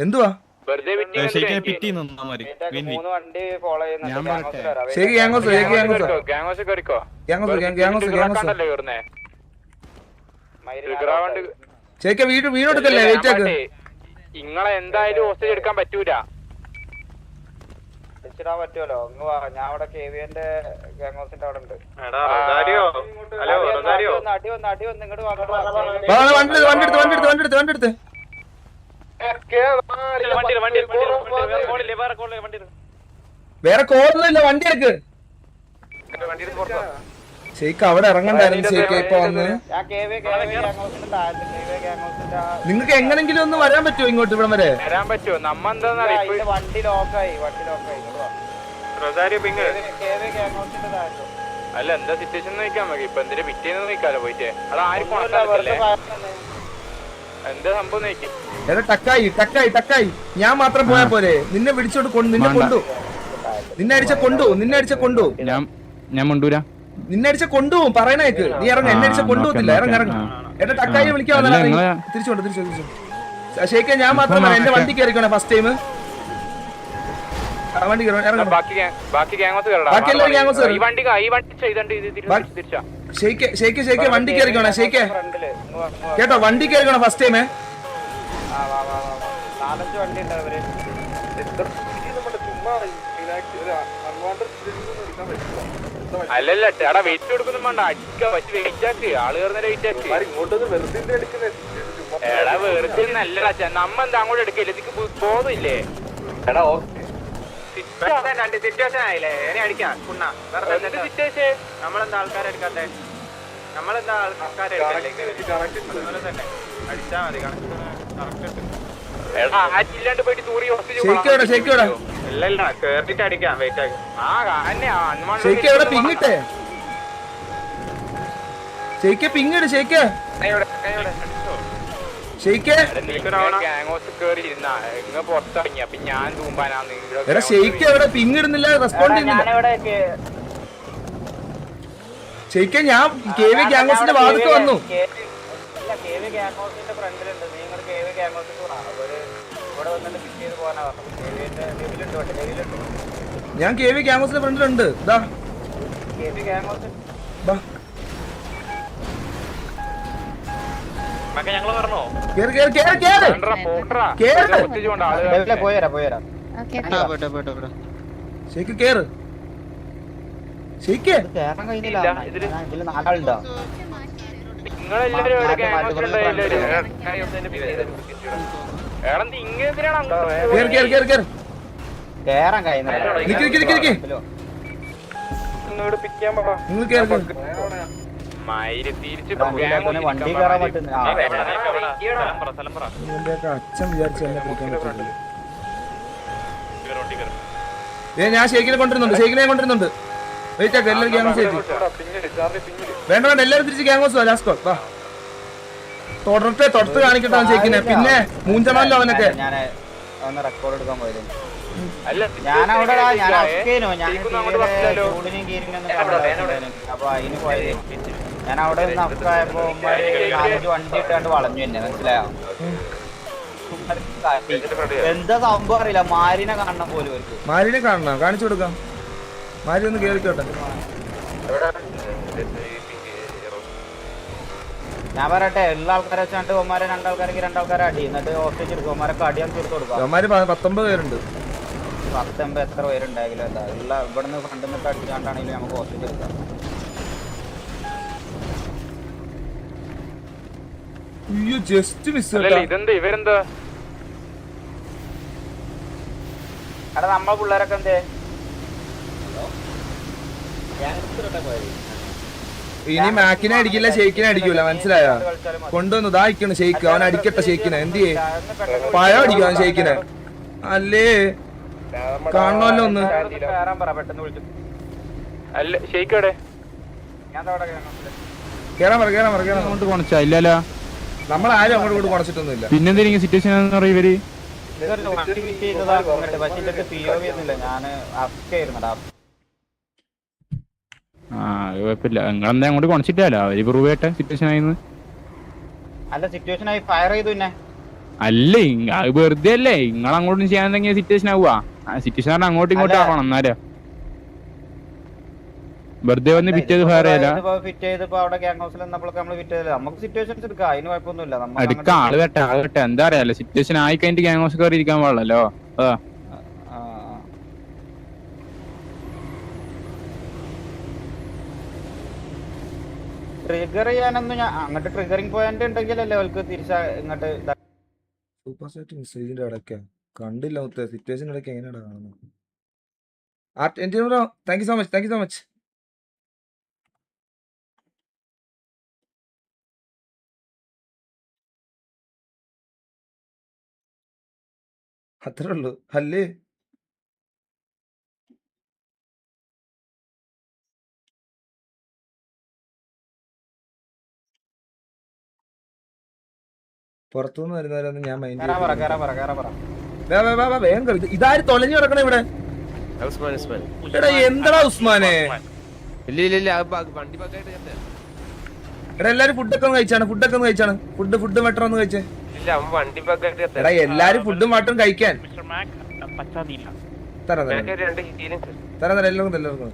എന്തുവാ വീടെടുക്കല്ലേ? നിങ്ങളെ എന്തായാലും ഹോസ്റ്റേജ് എടുക്കാൻ പറ്റൂല. പറ്റുമല്ലോ. ഞാൻ അവിടെ KVന്റെ ഗ്യാങ് ഹൗസിന്റെ അവിടെ ഉണ്ട്. അടി വന്ന് ഇങ്ങോട്ട് വേറെ കോളൊന്നുമില്ല, വണ്ടി എടുക്ക്. ഷെയ്ക്ക് അവിടെ ഇറങ്ങണ്ടായിരുന്നു. ഷെയ്ക്ക് ഇപ്പൊ വന്ന് നിങ്ങൾക്ക് എങ്ങനെങ്കിലും ഒന്ന് വരാൻ പറ്റുമോ ഇങ്ങോട്ട്? ഇവിടെ വരെ വരാൻ പറ്റുമോ? വണ്ടി ലോക്കായി. അല്ല എന്താ സിറ്റുവേഷൻ നോക്കാൻ മതി. ഇപ്പൊ എന്തിനാ പിറ്റേന്ന് നോക്കാലോ പോയിട്ട്. എന്താ സംഭവം നോക്കി? ടക്കായി ഞാൻ മാത്രം പോയാ പോരെ? നിന്നെ വിളിച്ചോണ്ട് നിന്നെ അടിച്ച കൊണ്ടു ഞാൻ കൊണ്ടുവരാ. നിന്നെ അടിച്ച കൊണ്ടുപോകും. പറയണേക്ക് നീ ഇറങ്ങ. എന്നെ അടിച്ച കൊണ്ടുപോകത്തില്ല. ഇറങ്ങ. എന്റെ ടക്കായി വിളിക്കാൻ തിരിച്ചു. ഷെയ്ക്ക് ഞാൻ മാത്രം എന്റെ വണ്ടി കയറിക്കോണേ ഫസ്റ്റ് ടൈം. വണ്ടി വണ്ടി കയറിക്കോണേ. ഷെയ്ക്ക് കേട്ടോ, വണ്ടി കയറിക്കോണേ ഫസ്റ്റ് ടൈമേ. അല്ലല്ല എടാ വെയിറ്റ് കൊടുക്കൊന്നും വേണ്ട. അടിക്ക പറ്റി വെയിറ്റ് ആക്ക്. ആള് കയറുന്ന വെയിറ്റ് ആക്ക്. എടാ വെറുതെ നല്ലടാ. നമ്മ എന്താ അങ്ങോട്ട് എടുക്കില്ല. നിനക്ക് ബോധമില്ലേ? സിറ്റുവേഷൻ ആയില്ലേ? അടിക്കാം. നമ്മളെന്താ ആൾക്കാരെ എടുക്കാത്തെ? നമ്മളെന്താ ആൾക്കാരെ അടിച്ചാ മതി. എടാ ആറ്റില്ലാണ്ട് പോയിട്ട് തൂറി ഇല്ല കേറിട്ട് അടിക്കാം. വെയിറ്റ് ആക്കി. പിങ്ങിട്ടെ പിങ്ങിട്. ഷെയ്ക്ക് പുറത്തിറങ്ങി. അപ്പൊ ഞാൻ തൂമ്പാനാണ്. ഷെയ്ക്ക് എവിടെ പിങ്ങിടുന്നില്ല, റെസ്പോണ്ട് ചെയ്യുന്നില്ല. ഷെയ്ക്ക് ഞാൻ KV ഗ്യാങ് ഹൗസിന്റെ വാതിക്ക് വന്നു. ഞാൻ KV ഗ്യാങ് ഹൗസിന്റെ ഫ്രണ്ടിലുണ്ട്. വണ്ടി കയറാൻ പറ്റുന്ന അച്ഛൻ വിചാരിച്ചു എന്നെ പിടിക്കാൻ പറ്റില്ല. ഞാൻ ഷെയ്ക്കിനെ കൊണ്ടിരുന്നുണ്ട്. വെയിറ്റ് ആക്കാം. എല്ലാവരും ഗ്യാങ് ഹൗസ് വേണ്ട. എല്ലാവരും തിരിച്ച് ഗ്യാങ് ഹൗസ് ലാസ്റ്റ് കോൾ. തൊടർത്ത് കാണിക്കട്ടെ ഷെയ്ക്കിനെ. പിന്നെ മൂഞ്ചമാനല്ലോ അവനൊക്കെ. റെക്കോർഡ് എടുക്കാൻ പോയത് ഞാനവിടെ അപ്പൊ അതിന് പോയത്. ഞാൻ അവിടെ നക്കായപ്പോ 4-5 വണ്ടി ഇട്ടാണ്ട് വളഞ്ഞു തന്നെ. മനസ്സിലായോ? എന്താ സംഭവം അറിയില്ല. മാരിനെ കാണണം പോലും. മാരിനെ കാണണം. കാണിച്ചു കൊടുക്കാം. മാരി ഒന്ന് കേറിക്കോട്ടെ. ഞാൻ പറയട്ടെ, എല്ലാ ആൾക്കാരെ വെച്ചാണ്ട് ഒമാരെ രണ്ടാൾക്കാരെങ്കിൽ രണ്ടാൾക്കാരെ അടി. എന്നിട്ട് ഹോസ്റ്റേജ് എടുക്കും. ഒമാരൊക്കെ അടിയാൻ തീർത്ത് കൊടുക്കാം. 19 പേരുണ്ട്. 10-50 എത്ര പേരുണ്ടായെങ്കിലും എന്താ എല്ലാ ഇവിടുന്ന് ഫ്രണ്ട് നിന്നിട്ട് അടിച്ചാണ്ടാണെങ്കിലും നമുക്ക് ഹോസ്റ്റേജ് എടുക്കാം. Just miss. ഇവരെന്താ എടാ നമ്മളെ പിള്ളേരൊക്കെ എന്തേ? ഇനി മാക്കിനെ അടിക്കില്ല, ഷെയ്ക്കിനെ അടിക്കൂല. മനസ്സിലായോ? കൊണ്ടുവന്നു ഇതായിക്കണ് ഷെയ്ക്ക്. അവൻ അടിക്കട്ടെ ഷെയ്ക്കിനെ. എന്ത് ചെയ്യേ? പഴം അടിക്കും അവൻ ഷെയ്ക്കിനെ. അല്ലേ കാണണമല്ലോ ഒന്ന്. കേറാൻ പറ. ഇല്ലല്ലോ, നമ്മളാരും അങ്ങോട്ട് കുണച്ചിട്ടൊന്നുമില്ല. പിന്നെന്തെങ്കിലും സിറ്റുവേഷൻ ഇവര് ഞാൻ കുഴപ്പമില്ല. നിങ്ങളെന്താ അങ്ങോട്ട് കൊണച്ചിട്ടല്ലോ അവര് പ്രൂവ് ചെയ്യട്ടെ സിറ്റുവേഷൻ ആയിരുന്നു. അല്ല സിറ്റുവേഷൻ ആയി ഫയർ ചെയ്തു പിന്നെ. അല്ലേ അത് വെറുതെ അല്ലേ നിങ്ങൾ അങ്ങോട്ടും ചെയ്യാൻ സിറ്റുവേഷൻ ആവുക. സിറ്റുവേഷൻ പറഞ്ഞാൽ അങ്ങോട്ടും ഇങ്ങോട്ടും ആവണം. എന്നാലോ വെറുതെ വന്ന് ഫിറ്റ് ചെയ്ത് ഫയർ ചെയ്യല. ഫിറ്റ് ചെയ്തപ്പോ അവിടെ ഗ്യാങ് ഹൗസിൽ നിന്നപ്പോഴൊക്കെ നമ്മൾ ഫിറ്റ് ചെയ്തില്ല. നമുക്ക് സിറ്റുവേഷൻസ് എടുക്കാം, അതിന് കുഴപ്പമൊന്നുമില്ല. എടുക്ക ആള് വെട്ടെ എന്താ അറിയാലോ സിറ്റുവേഷൻ ആയി കഴിഞ്ഞിട്ട് ഗ്യാങ് ഹൗസ് കയറി ഇരിക്കാൻ പാടില്ലല്ലോ. അതാ ട്രിഗർ ചെയ്യാനൊന്നും ഞാൻ അങ്ങോട്ട് ട്രിഗറിങ് പോയിന്റ് ഉണ്ടെങ്കിലല്ലേ അവർക്ക് തിരിച്ചാ ഇങ്ങോട്ട് സൂപ്പർ സെറ്റ് മെസ്സേജിന്റെ ഇടയ്ക്കാ കണ്ടില്ല മുത്തേ സിറ്റുവേഷൻ ഇടയ്ക്ക് എങ്ങനെയാ കാണുന്നത്. Thank you so much. അത്രേ ഉള്ളൂ അല്ലേ. പുറത്തുനിന്ന് വരുന്നവരൊന്നും ഞാൻ മൈൻഡ് വേഗം കളി. ഇതാര് തൊലഞ്ഞു കിടക്കണ ഇവിടെ? എടാ എന്താടാ ഉസ്മാനെ? എടാ എല്ലാരും ഫുഡൊക്കെ ഒന്ന് കഴിച്ചാണ്. ഫുഡ് മെട്രോ ഒന്ന് കഴിച്ചേ. എടാ എല്ലാരും ഫുഡും വാട്ടറും കഴിക്കാൻ തരാം എല്ലാവർക്കും.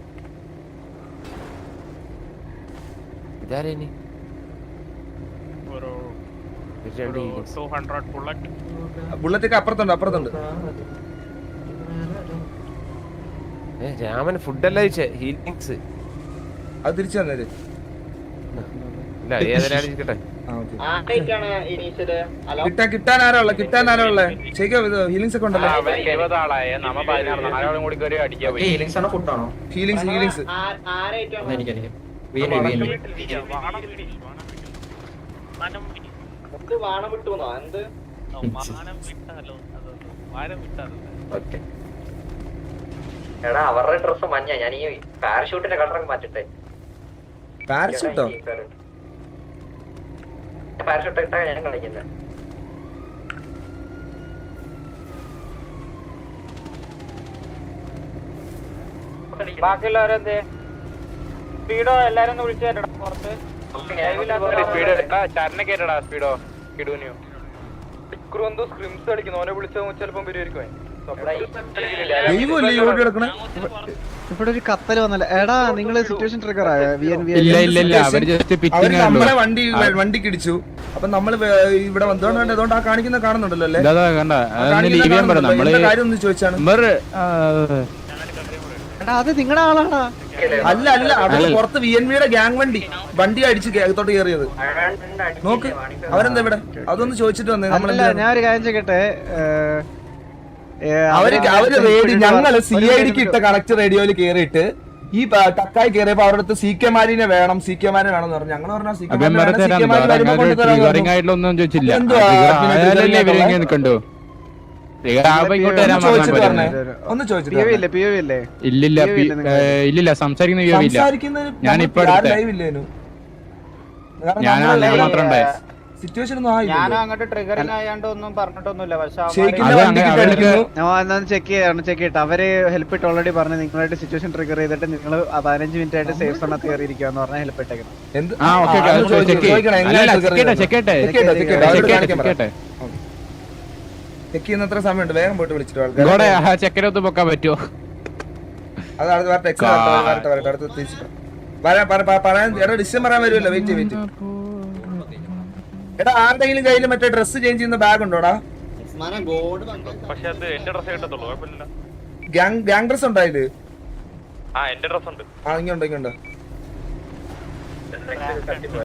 ബുള്ളറ്റൊക്കെ അപ്പുറത്തുണ്ട്. രാമൻ ഫുഡല്ല ഹീലിങ്സ് അത് തിരിച്ചു തന്നേര്. കിട്ടാൻ ആരാ ഉള്ളെ? ഹീലിങ്സ് ഒക്കെ ഉണ്ടല്ലോ. ഹീലിങ്സ് എടാ അവരുടെ ഡ്രസ് മഞ്ഞ. ഞാൻ ഈ പാരഷൂട്ടിന്റെ കളറൊക്കെ മാറ്റിട്ടെ. പാരഷൂട്ടോ? പാരഷൂട്ട് ഇട്ടാ ഞാൻ കളിക്കുന്നത്. ബാക്കിയുള്ളവരെന്തേ സ്പീഡോ എല്ലാരും ഒന്ന് വിളിച്ചു തരടാ പുറത്ത്. ചരനെ കേട്ടടാ സ്പീഡോ കിടൂനിയോ സ്ക്രിംസ് കളിക്കുന്നു. ഓനെ വിളിച്ചാൽ ചിലപ്പം വരുമായിരിക്കും. ഇവിടെ ഒരു കപ്പൽ വന്നല്ലേ. എടാ നിങ്ങള് സിറ്റുവേഷൻ ട്രിഗർ ആയ നമ്മളെ വണ്ടിക്ക് ഇടിച്ചു. അപ്പൊ നമ്മള് ഇവിടെ വന്നോണ്ട് ആ കാണിക്കുന്ന കാണുന്നുണ്ടല്ലോ അല്ലേ? കാര്യം ഒന്ന് ചോദിച്ചാണ്. എടാ അത് നിങ്ങളുടെ ആളാടാ. അല്ല അവിടെ പുറത്ത് VNVയുടെ ഗ്യാങ് വണ്ടി അടിച്ച് അകത്തോട്ട് കയറിയത് നോക്ക്. അവരെന്താ ഇവിടെ? അതൊന്ന് ചോദിച്ചിട്ട് വന്നേ. ഞാൻ ഒരു കാര്യം ചോദിക്കട്ടെ. അവര് ഞങ്ങള് CIDക്ക് ഇട്ട കണക്ട് റേഡിയോയില് കേറിയിട്ട് ഈ ടക്കായി കയറിയപ്പോ അവരുടെ അടുത്ത് CK മാരിനെ വേണം എന്ന് പറഞ്ഞു. ഞങ്ങൾ പറഞ്ഞ ഒന്ന് ഇല്ലില്ല സംസാരിക്കുന്ന ഞാനിപ്പോ മാത്രം സിറ്റുവേഷൻ ഞാനും അങ്ങോട്ട് ട്രിഗറിങ് ആയാണ്ട് ഒന്നും പറഞ്ഞിട്ടൊന്നുമില്ല. പക്ഷെ ചെക്ക് ചെയ്തിട്ട് അവര് ഹെൽപ്പ് ഇട്ട് ഓൾറെഡി പറഞ്ഞു നിങ്ങളായിട്ട് സിറ്റുവേഷൻ ട്രിഗർ ചെയ്തിട്ട് നിങ്ങൾ 15 മിനിറ്റ് ആയിട്ട് സേഫ് സോണത്ത് കയറിയിരിക്കാന്ന് പറഞ്ഞാൽ ഹെൽപ്പ് ഇട്ടേക്കണം. ചെക്ക് ചെയ്യുന്ന എത്ര സമയമുണ്ട്? വേഗം പോയിട്ട് വിളിച്ചിട്ട് ചെക്കരൊത്ത് പൊക്കാൻ പറ്റുമോ? ഡിസിഷൻ പറയാൻ വരുമല്ലോ. വെയിറ്റ് എടാ ആരുടെങ്കിലും കയ്യിൽ മറ്റേ ഡ്രസ് ചേഞ്ച് ചെയ്യുന്ന ബാഗ് ഉണ്ടോടാ? ഗ്യാങ് ഡ്രസ് ഉണ്ടോ ഇത്? എന്റെ ഡ്രസ് ഉണ്ട്. ഇങ്ങോട്ടോ